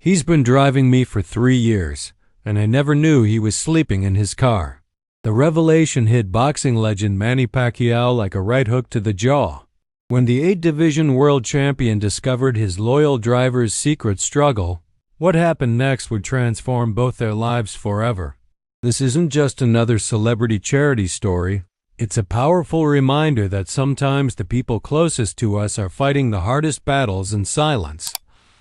He's been driving me for 3 years, and I never knew he was sleeping in his car." The revelation hit boxing legend Manny Pacquiao like a right hook to the jaw. When the 8-division world champion discovered his loyal driver's secret struggle, what happened next would transform both their lives forever. This isn't just another celebrity charity story. It's a powerful reminder that sometimes the people closest to us are fighting the hardest battles in silence.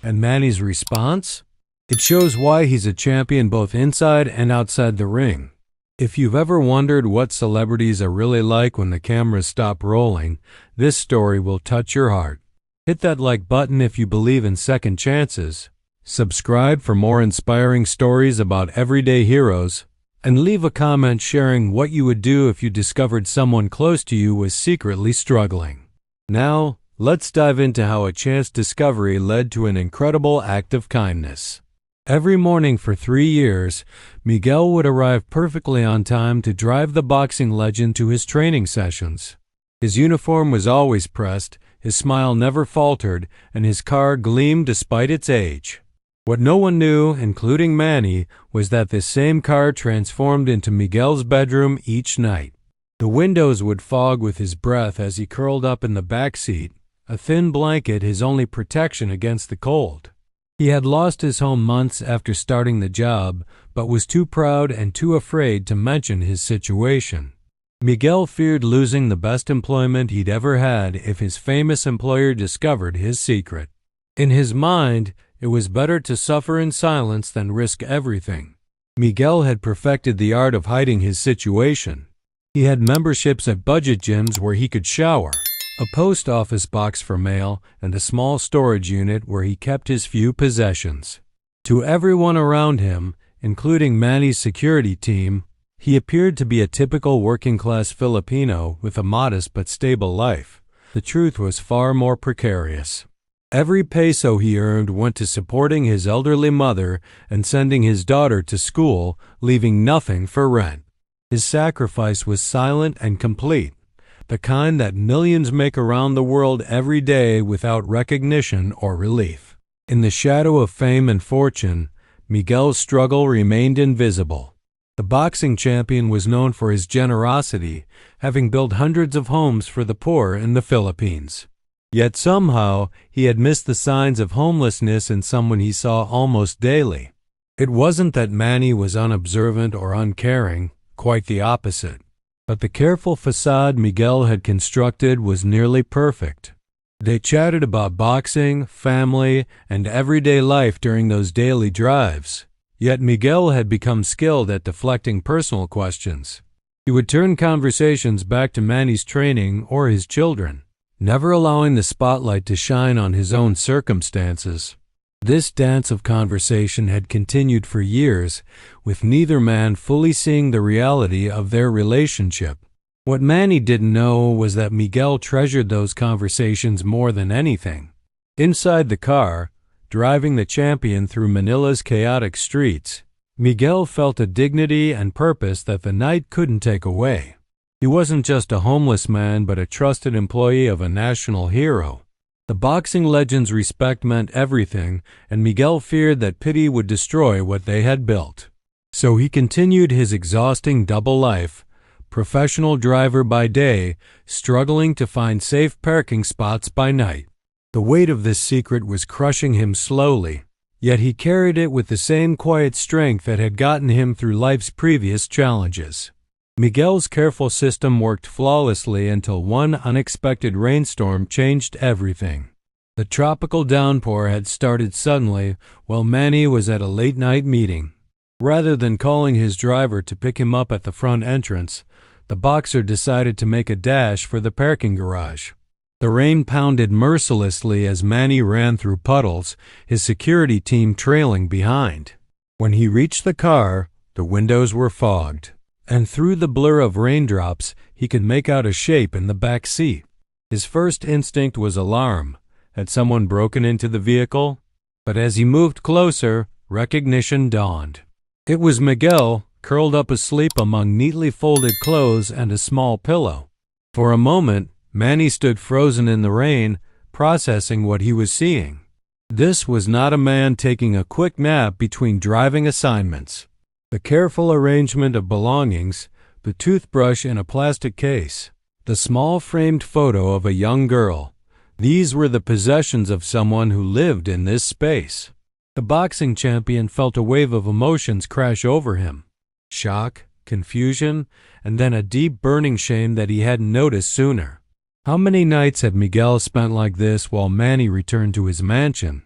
And Manny's response? It shows why he's a champion both inside and outside the ring. If you've ever wondered what celebrities are really like when the cameras stop rolling, this story will touch your heart. Hit that like button if you believe in second chances. Subscribe for more inspiring stories about everyday heroes, and leave a comment sharing what you would do if you discovered someone close to you was secretly struggling. Now, let's dive into how a chance discovery led to an incredible act of kindness. Every morning for 3 years, Miguel would arrive perfectly on time to drive the boxing legend to his training sessions. His uniform was always pressed, his smile never faltered, and his car gleamed despite its age. What no one knew, including Manny, was that this same car transformed into Miguel's bedroom each night. The windows would fog with his breath as he curled up in the back seat, a thin blanket his only protection against the cold. He had lost his home months after starting the job, but was too proud and too afraid to mention his situation. Miguel feared losing the best employment he'd ever had if his famous employer discovered his secret. In his mind, it was better to suffer in silence than risk everything. Miguel had perfected the art of hiding his situation. He had memberships at budget gyms where he could shower, a post office box for mail, and a small storage unit where he kept his few possessions. To everyone around him, including Manny's security team, he appeared to be a typical working-class Filipino with a modest but stable life. The truth was far more precarious. Every peso he earned went to supporting his elderly mother and sending his daughter to school, leaving nothing for rent. His sacrifice was silent and complete, the kind that millions make around the world every day without recognition or relief. In the shadow of fame and fortune, Miguel's struggle remained invisible. The boxing champion was known for his generosity, having built hundreds of homes for the poor in the Philippines. Yet somehow, he had missed the signs of homelessness in someone he saw almost daily. It wasn't that Manny was unobservant or uncaring, quite the opposite. But the careful facade Miguel had constructed was nearly perfect. They chatted about boxing, family, and everyday life during those daily drives. Yet Miguel had become skilled at deflecting personal questions. He would turn conversations back to Manny's training or his children, never allowing the spotlight to shine on his own circumstances. This dance of conversation had continued for years, with neither man fully seeing the reality of their relationship. What Manny didn't know was that Miguel treasured those conversations more than anything. Inside the car, driving the champion through Manila's chaotic streets, Miguel felt a dignity and purpose that the night couldn't take away. He wasn't just a homeless man, but a trusted employee of a national hero. The boxing legend's respect meant everything, and Miguel feared that pity would destroy what they had built. So he continued his exhausting double life, professional driver by day, struggling to find safe parking spots by night. The weight of this secret was crushing him slowly, yet he carried it with the same quiet strength that had gotten him through life's previous challenges. Miguel's careful system worked flawlessly until one unexpected rainstorm changed everything. The tropical downpour had started suddenly while Manny was at a late-night meeting. Rather than calling his driver to pick him up at the front entrance, the boxer decided to make a dash for the parking garage. The rain pounded mercilessly as Manny ran through puddles, his security team trailing behind. When he reached the car, the windows were fogged, and through the blur of raindrops, he could make out a shape in the back seat. His first instinct was alarm. Had someone broken into the vehicle? But as he moved closer, recognition dawned. It was Miguel, curled up asleep among neatly folded clothes and a small pillow. For a moment, Manny stood frozen in the rain, processing what he was seeing. This was not a man taking a quick nap between driving assignments. The careful arrangement of belongings, the toothbrush in a plastic case, the small framed photo of a young girl, these were the possessions of someone who lived in this space. The boxing champion felt a wave of emotions crash over him. Shock, confusion, and then a deep burning shame that he hadn't noticed sooner. How many nights had Miguel spent like this while Manny returned to his mansion?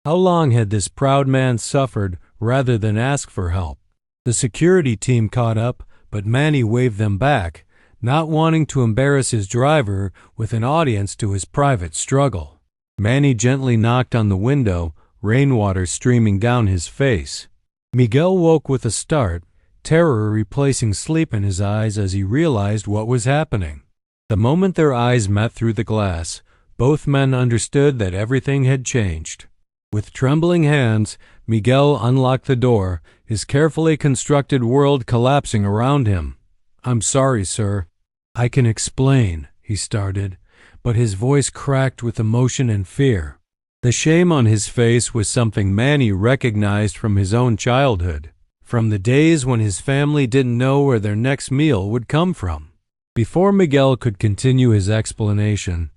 How long had this proud man suffered rather than ask for help? The security team caught up, but Manny waved them back, not wanting to embarrass his driver with an audience to his private struggle. Manny gently knocked on the window, rainwater streaming down his face. Miguel woke with a start, terror replacing sleep in his eyes as he realized what was happening. The moment their eyes met through the glass, both men understood that everything had changed. With trembling hands, Miguel unlocked the door, his carefully constructed world collapsing around him. "I'm sorry, sir." "I can explain," he started, but his voice cracked with emotion and fear. The shame on his face was something Manny recognized from his own childhood, from the days when his family didn't know where their next meal would come from. Before Miguel could continue his explanation,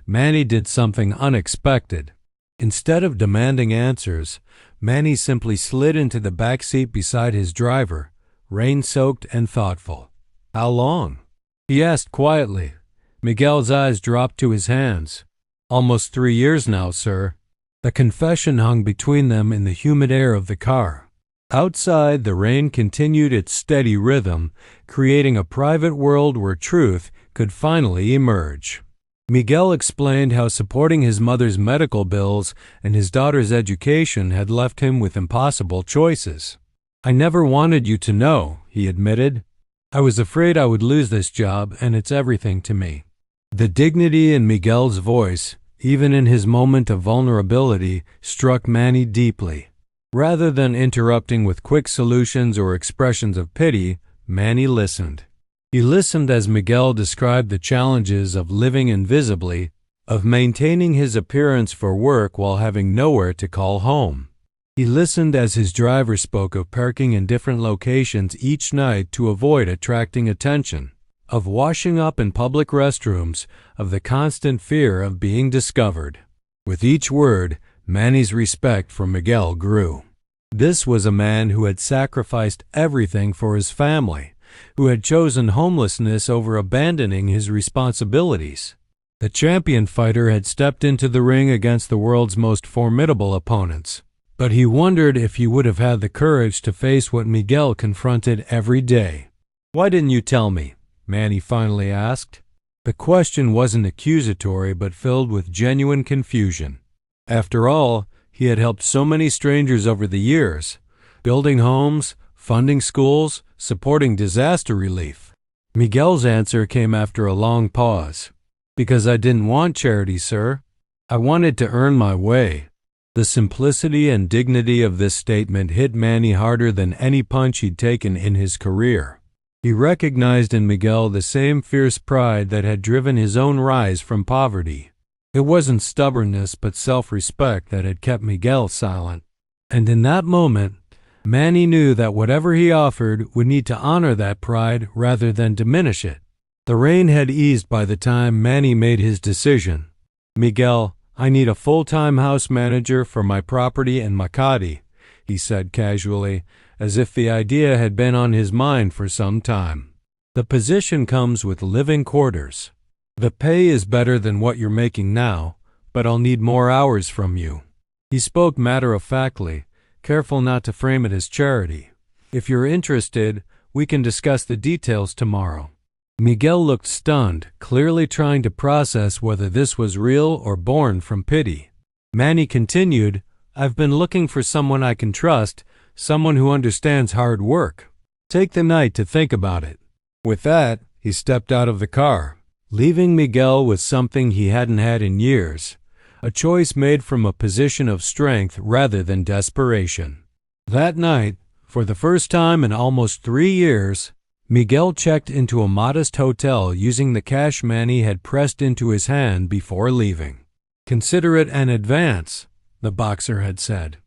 Manny did something unexpected. Instead of demanding answers, Manny simply slid into the back seat beside his driver, rain-soaked and thoughtful. "How long?" he asked quietly. Miguel's eyes dropped to his hands. "Almost 3 years now, sir." The confession hung between them in the humid air of the car. Outside, the rain continued its steady rhythm, creating a private world where truth could finally emerge. Miguel explained how supporting his mother's medical bills and his daughter's education had left him with impossible choices. "I never wanted you to know," he admitted. "I was afraid I would lose this job, and it's everything to me." The dignity in Miguel's voice, even in his moment of vulnerability, struck Manny deeply. Rather than interrupting with quick solutions or expressions of pity, Manny listened. He listened as Miguel described the challenges of living invisibly, of maintaining his appearance for work while having nowhere to call home. He listened as his driver spoke of parking in different locations each night to avoid attracting attention, of washing up in public restrooms, of the constant fear of being discovered. With each word, Manny's respect for Miguel grew. This was a man who had sacrificed everything for his family, who had chosen homelessness over abandoning his responsibilities. The champion fighter had stepped into the ring against the world's most formidable opponents, but he wondered if he would have had the courage to face what Miguel confronted every day. "Why didn't you tell me?" Manny finally asked. The question wasn't accusatory but filled with genuine confusion. After all, he had helped so many strangers over the years, building homes, funding schools, supporting disaster relief. Miguel's answer came after a long pause. "Because I didn't want charity, sir. I wanted to earn my way." The simplicity and dignity of this statement hit Manny harder than any punch he'd taken in his career. He recognized in Miguel the same fierce pride that had driven his own rise from poverty. It wasn't stubbornness but self-respect that had kept Miguel silent. And in that moment, Manny knew that whatever he offered would need to honor that pride rather than diminish it. The rain had eased by the time Manny made his decision. "Miguel, I need a full-time house manager for my property in Makati," he said casually, as if the idea had been on his mind for some time. "The position comes with living quarters. The pay is better than what you're making now, but I'll need more hours from you." He spoke matter-of-factly, careful not to frame it as charity. "If you're interested, we can discuss the details tomorrow." Miguel looked stunned, clearly trying to process whether this was real or born from pity. Manny continued, "I've been looking for someone I can trust, someone who understands hard work. Take the night to think about it." With that, he stepped out of the car, leaving Miguel with something he hadn't had in years, a choice made from a position of strength rather than desperation. That night, for the first time in almost 3 years, Miguel checked into a modest hotel using the cash Manny had pressed into his hand before leaving. "Consider it an advance," the boxer had said.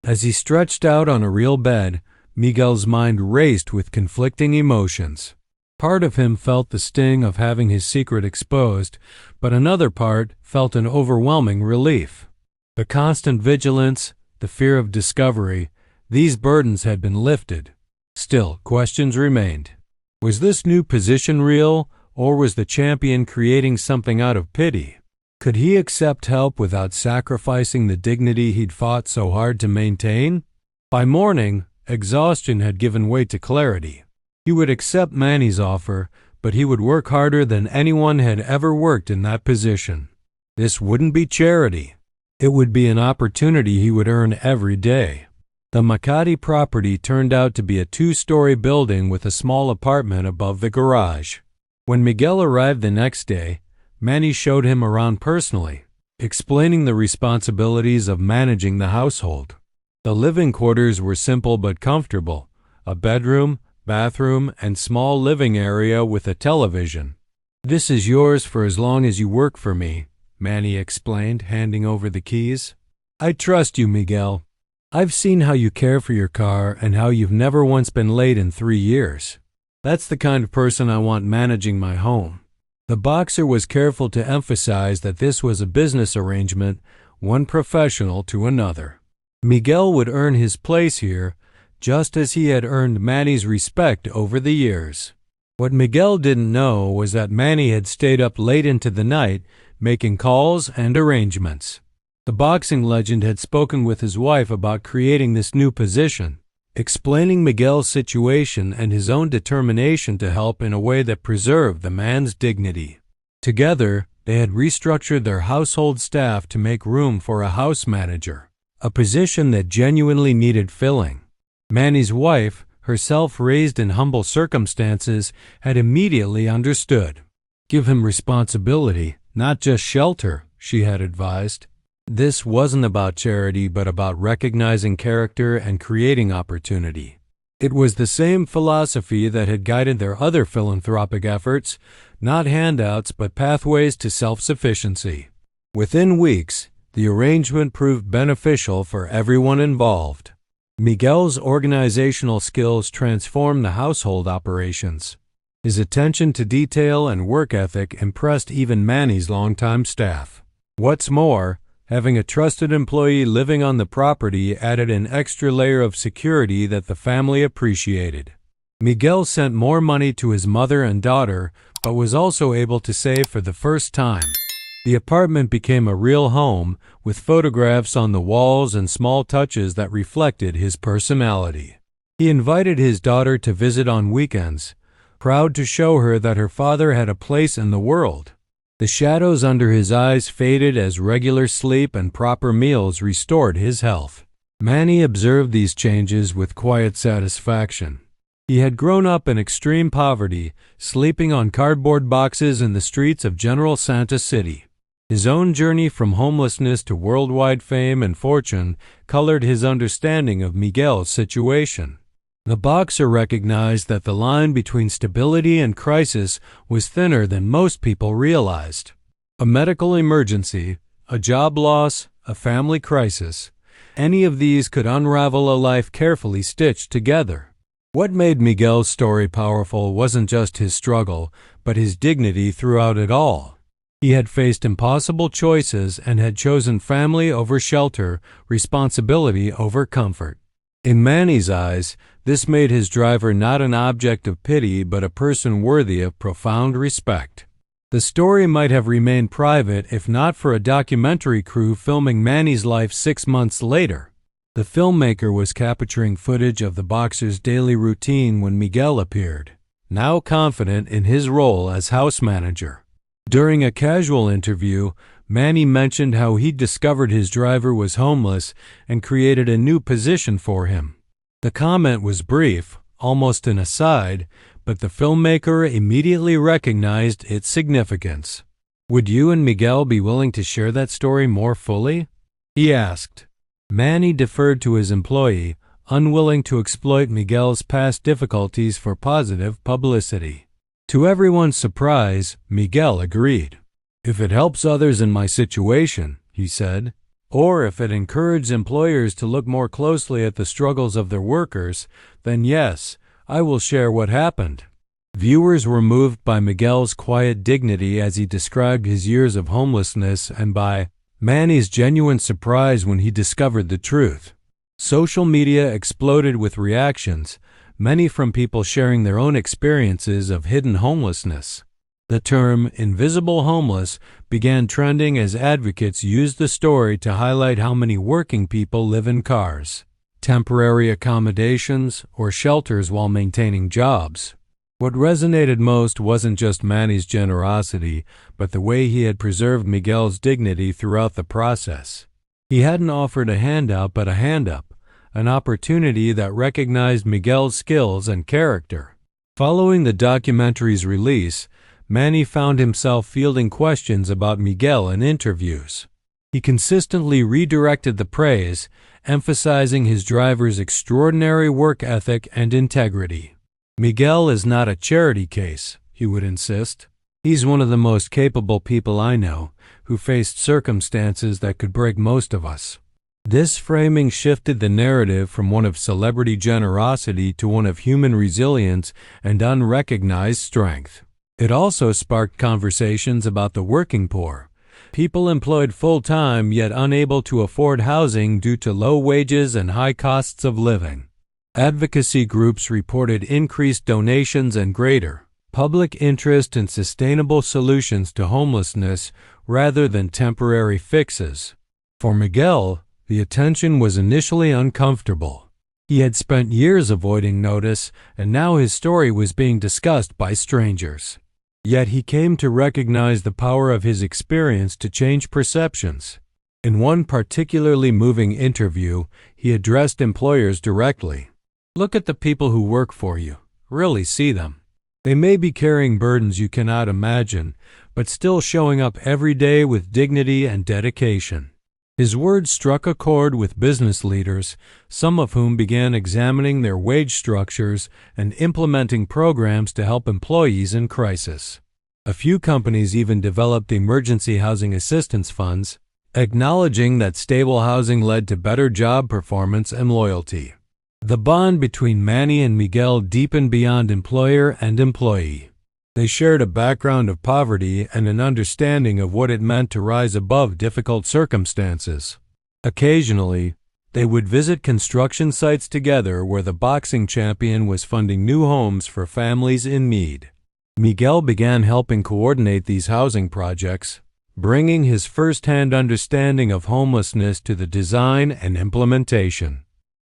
As he stretched out on a real bed, Miguel's mind raced with conflicting emotions. Part of him felt the sting of having his secret exposed, but another part felt an overwhelming relief. The constant vigilance, the fear of discovery, these burdens had been lifted. Still, questions remained. Was this new position real, or was the champion creating something out of pity? Could he accept help without sacrificing the dignity he'd fought so hard to maintain? By morning, exhaustion had given way to clarity. He would accept Manny's offer, but he would work harder than anyone had ever worked in that position. This wouldn't be charity. It would be an opportunity he would earn every day. The Makati property turned out to be a 2-story building with a small apartment above the garage. When Miguel arrived the next day, Manny showed him around personally, explaining the responsibilities of managing the household. The living quarters were simple but comfortable: a bedroom, bathroom, and small living area with a television. "This is yours for as long as you work for me," Manny explained, handing over the keys. "I trust you, Miguel. I've seen how you care for your car and how you've never once been late in 3 years. That's the kind of person I want managing my home." The boxer was careful to emphasize that this was a business arrangement, one professional to another. Miguel would earn his place here, just as he had earned Manny's respect over the years. What Miguel didn't know was that Manny had stayed up late into the night, making calls and arrangements. The boxing legend had spoken with his wife about creating this new position, explaining Miguel's situation and his own determination to help in a way that preserved the man's dignity. Together, they had restructured their household staff to make room for a house manager, a position that genuinely needed filling. Manny's wife, herself raised in humble circumstances, had immediately understood. "Give him responsibility, not just shelter," she had advised. This wasn't about charity, but about recognizing character and creating opportunity. It was the same philosophy that had guided their other philanthropic efforts, not handouts but pathways to self-sufficiency. Within weeks, the arrangement proved beneficial for everyone involved. Miguel's organizational skills transformed the household operations. His attention to detail and work ethic impressed even Manny's longtime staff. What's more, having a trusted employee living on the property added an extra layer of security that the family appreciated. Miguel sent more money to his mother and daughter, but was also able to save for the first time. The apartment became a real home, with photographs on the walls and small touches that reflected his personality. He invited his daughter to visit on weekends, proud to show her that her father had a place in the world. The shadows under his eyes faded as regular sleep and proper meals restored his health. Manny observed these changes with quiet satisfaction. He had grown up in extreme poverty, sleeping on cardboard boxes in the streets of General Santos City. His own journey from homelessness to worldwide fame and fortune colored his understanding of Miguel's situation. The boxer recognized that the line between stability and crisis was thinner than most people realized. A medical emergency, a job loss, a family crisis, any of these could unravel a life carefully stitched together. What made Miguel's story powerful wasn't just his struggle, but his dignity throughout it all. He had faced impossible choices and had chosen family over shelter, responsibility over comfort. In Manny's eyes, this made his driver not an object of pity but a person worthy of profound respect. The story might have remained private if not for a documentary crew filming Manny's life 6 months later. The filmmaker was capturing footage of the boxer's daily routine when Miguel appeared, now confident in his role as house manager. During a casual interview, Manny mentioned how he discovered his driver was homeless and created a new position for him. The comment was brief, almost an aside, but the filmmaker immediately recognized its significance. "Would you and Miguel be willing to share that story more fully?" he asked. Manny deferred to his employee, unwilling to exploit Miguel's past difficulties for positive publicity. To everyone's surprise, Miguel agreed. "If it helps others in my situation," he said, or if it encouraged employers to look more closely at the struggles of their workers, then yes, I will share what happened. Viewers were moved by Miguel's quiet dignity as he described his years of homelessness and by Manny's genuine surprise when he discovered the truth. Social media exploded with reactions, many from people sharing their own experiences of hidden homelessness. The term invisible homeless began trending as advocates used the story to highlight how many working people live in cars, temporary accommodations, or shelters while maintaining jobs. What resonated most wasn't just Manny's generosity, but the way he had preserved Miguel's dignity throughout the process. He hadn't offered a handout but a hand-up, an opportunity that recognized Miguel's skills and character. Following the documentary's release, Manny found himself fielding questions about Miguel in interviews. He consistently redirected the praise, emphasizing his driver's extraordinary work ethic and integrity. Miguel is not a charity case, he would insist. He's one of the most capable people I know, who faced circumstances that could break most of us. This framing shifted the narrative from one of celebrity generosity to one of human resilience and unrecognized strength. It also sparked conversations about the working poor, people employed full-time yet unable to afford housing due to low wages and high costs of living. Advocacy groups reported increased donations and greater public interest in sustainable solutions to homelessness rather than temporary fixes. For Miguel, the attention was initially uncomfortable. He had spent years avoiding notice, and now his story was being discussed by strangers. Yet he came to recognize the power of his experience to change perceptions. In one particularly moving interview, he addressed employers directly. Look at the people who work for you. Really see them. They may be carrying burdens you cannot imagine, but still showing up every day with dignity and dedication. His words struck a chord with business leaders, some of whom began examining their wage structures and implementing programs to help employees in crisis. A few companies even developed emergency housing assistance funds, acknowledging that stable housing led to better job performance and loyalty. The bond between Manny and Miguel deepened beyond employer and employee. They shared a background of poverty and an understanding of what it meant to rise above difficult circumstances. Occasionally, they would visit construction sites together where the boxing champion was funding new homes for families in need. Miguel began helping coordinate these housing projects, bringing his first-hand understanding of homelessness to the design and implementation.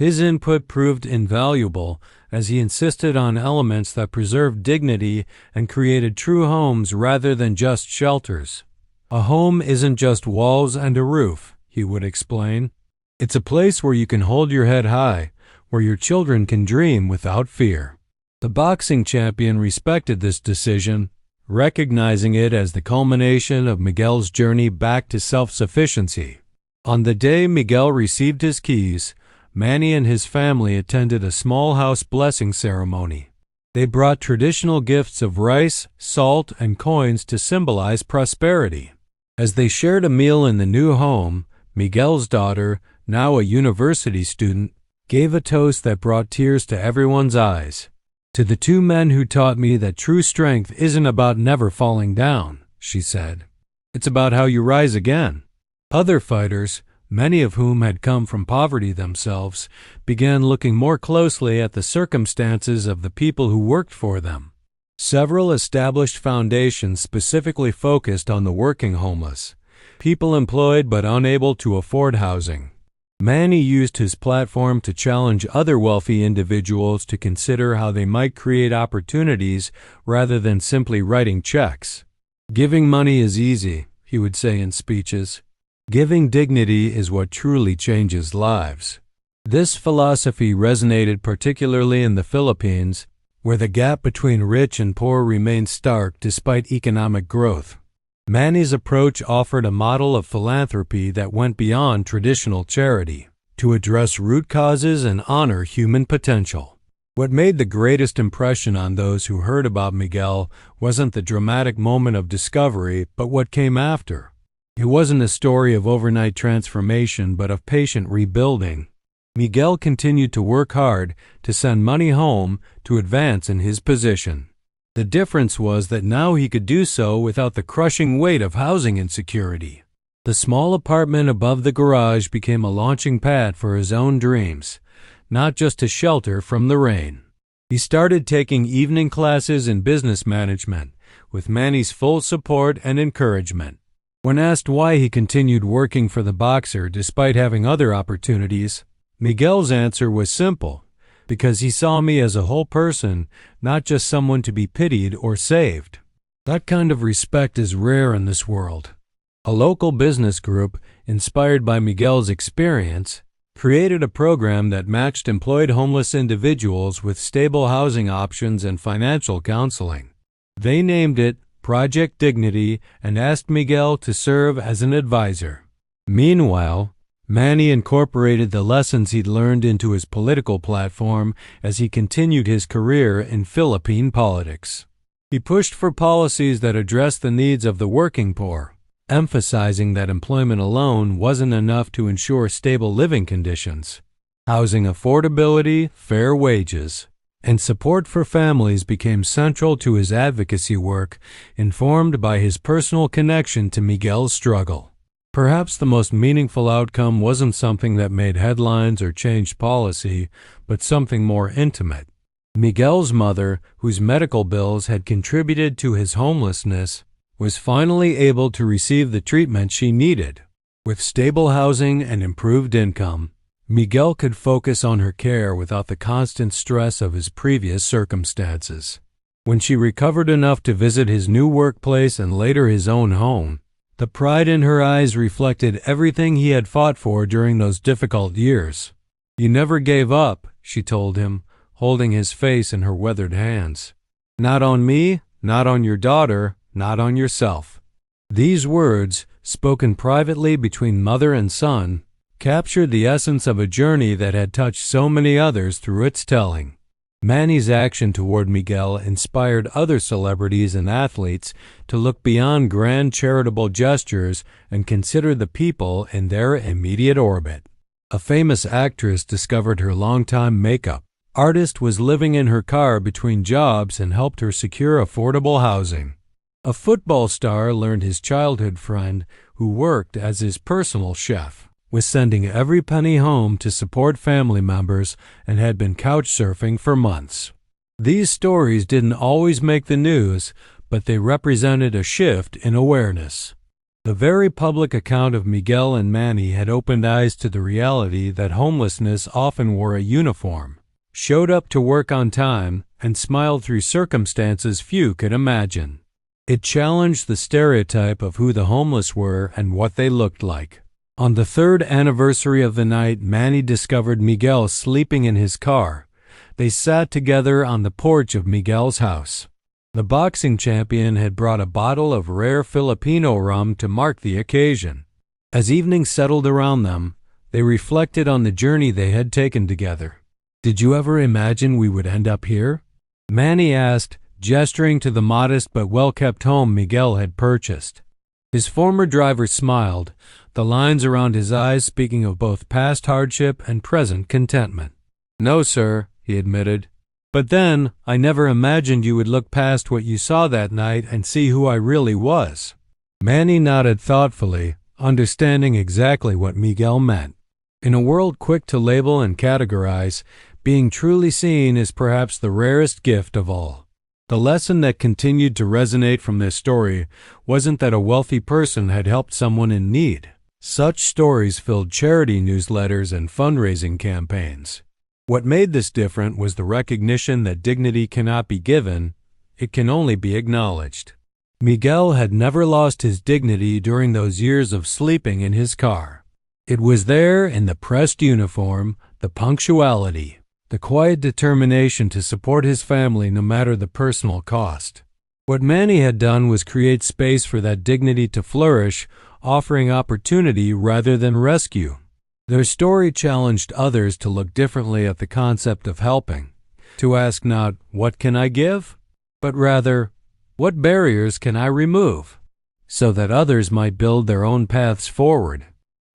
His input proved invaluable as he insisted on elements that preserved dignity and created true homes rather than just shelters. A home isn't just walls and a roof, he would explain. It's a place where you can hold your head high, where your children can dream without fear. The boxing champion respected this decision, recognizing it as the culmination of Miguel's journey back to self-sufficiency. On the day Miguel received his keys, Manny and his family attended a small house blessing ceremony. They brought traditional gifts of rice, salt, and coins to symbolize prosperity. As they shared a meal in the new home, Miguel's daughter, now a university student, gave a toast that brought tears to everyone's eyes. "To the two men who taught me that true strength isn't about never falling down," she said. "It's about how you rise again." Other fighters, many of whom had come from poverty themselves, began looking more closely at the circumstances of the people who worked for them. Several established foundations specifically focused on the working homeless, people employed but unable to afford housing. Manny used his platform to challenge other wealthy individuals to consider how they might create opportunities rather than simply writing checks. "Giving money is easy," he would say in speeches. "Giving dignity is what truly changes lives." This philosophy resonated particularly in the Philippines, where the gap between rich and poor remains stark despite economic growth. Manny's approach offered a model of philanthropy that went beyond traditional charity, to address root causes and honor human potential. What made the greatest impression on those who heard about Miguel wasn't the dramatic moment of discovery, but what came after. It wasn't a story of overnight transformation, but of patient rebuilding. Miguel continued to work hard to send money home to advance in his position. The difference was that now he could do so without the crushing weight of housing insecurity. The small apartment above the garage became a launching pad for his own dreams, not just a shelter from the rain. He started taking evening classes in business management, with Manny's full support and encouragement. When asked why he continued working for the boxer despite having other opportunities, Miguel's answer was simple: because he saw me as a whole person, not just someone to be pitied or saved. That kind of respect is rare in this world. A local business group, inspired by Miguel's experience, created a program that matched employed homeless individuals with stable housing options and financial counseling. They named it Project Dignity and asked Miguel to serve as an advisor. Meanwhile, Manny incorporated the lessons he'd learned into his political platform as he continued his career in Philippine politics. He pushed for policies that addressed the needs of the working poor, emphasizing that employment alone wasn't enough to ensure stable living conditions. Housing affordability, fair wages, and support for families became central to his advocacy work, informed by his personal connection to Miguel's struggle. Perhaps the most meaningful outcome wasn't something that made headlines or changed policy, but something more intimate. Miguel's mother, whose medical bills had contributed to his homelessness, was finally able to receive the treatment she needed. With stable housing and improved income, Miguel could focus on her care without the constant stress of his previous circumstances. When she recovered enough to visit his new workplace and later his own home, the pride in her eyes reflected everything he had fought for during those difficult years. "You never gave up," she told him, holding his face in her weathered hands. "Not on me, not on your daughter, not on yourself." These words, spoken privately between mother and son, captured the essence of a journey that had touched so many others through its telling. Manny's action toward Miguel inspired other celebrities and athletes to look beyond grand charitable gestures and consider the people in their immediate orbit. A famous actress discovered her longtime makeup artist was living in her car between jobs and helped her secure affordable housing. A football star learned his childhood friend, who worked as his personal chef, was sending every penny home to support family members and had been couch surfing for months. These stories didn't always make the news, but they represented a shift in awareness. The very public account of Miguel and Manny had opened eyes to the reality that homelessness often wore a uniform, showed up to work on time, and smiled through circumstances few could imagine. It challenged the stereotype of who the homeless were and what they looked like. On the third anniversary of the night Manny discovered Miguel sleeping in his car, they sat together on the porch of Miguel's house. The boxing champion had brought a bottle of rare Filipino rum to mark the occasion. As evening settled around them, they reflected on the journey they had taken together. "Did you ever imagine we would end up here?" Manny asked, gesturing to the modest but well-kept home Miguel had purchased. His former driver smiled, the lines around his eyes speaking of both past hardship and present contentment. "No, sir," he admitted. "But then, I never imagined you would look past what you saw that night and see who I really was." Manny nodded thoughtfully, understanding exactly what Miguel meant. In a world quick to label and categorize, being truly seen is perhaps the rarest gift of all. The lesson that continued to resonate from this story wasn't that a wealthy person had helped someone in need. Such stories filled charity newsletters and fundraising campaigns. What made this different was the recognition that dignity cannot be given, it can only be acknowledged. Miguel had never lost his dignity during those years of sleeping in his car. It was there in the pressed uniform, the punctuality, the quiet determination to support his family no matter the personal cost. What Manny had done was create space for that dignity to flourish, offering opportunity rather than rescue. Their story challenged others to look differently at the concept of helping, to ask not, "What can I give?" but rather, "What barriers can I remove?" so that others might build their own paths forward.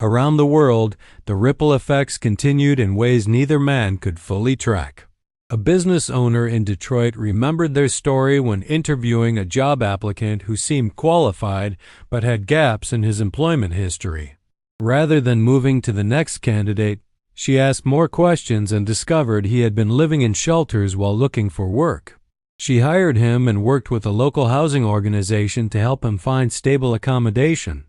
Around the world, the ripple effects continued in ways neither man could fully track. A business owner in Detroit remembered their story when interviewing a job applicant who seemed qualified but had gaps in his employment history. Rather than moving to the next candidate, she asked more questions and discovered he had been living in shelters while looking for work. She hired him and worked with a local housing organization to help him find stable accommodation.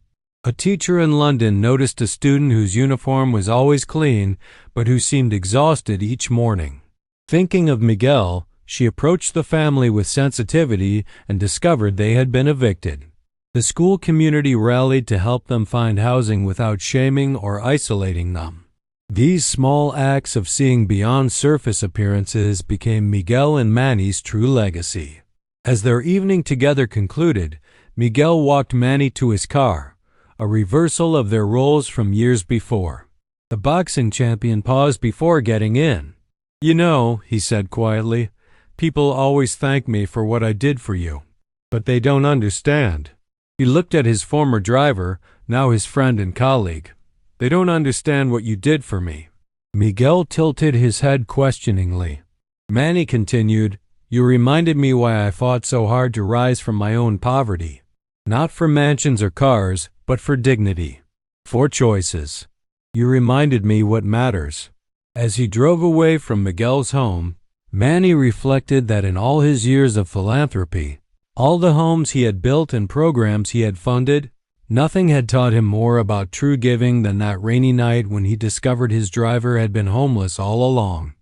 A teacher in London noticed a student whose uniform was always clean, but who seemed exhausted each morning. Thinking of Miguel, she approached the family with sensitivity and discovered they had been evicted. The school community rallied to help them find housing without shaming or isolating them. These small acts of seeing beyond surface appearances became Miguel and Manny's true legacy. As their evening together concluded, Miguel walked Manny to his car, a reversal of their roles from years before. The boxing champion paused before getting in. "You know," he said quietly, "people always thank me for what I did for you, but they don't understand." He looked at his former driver, now his friend and colleague. "They don't understand what you did for me." Miguel tilted his head questioningly. Manny continued, "You reminded me why I fought so hard to rise from my own poverty. Not for mansions or cars, but for dignity. For choices. You reminded me what matters." As he drove away from Miguel's home, Manny reflected that in all his years of philanthropy, all the homes he had built and programs he had funded, nothing had taught him more about true giving than that rainy night when he discovered his driver had been homeless all along.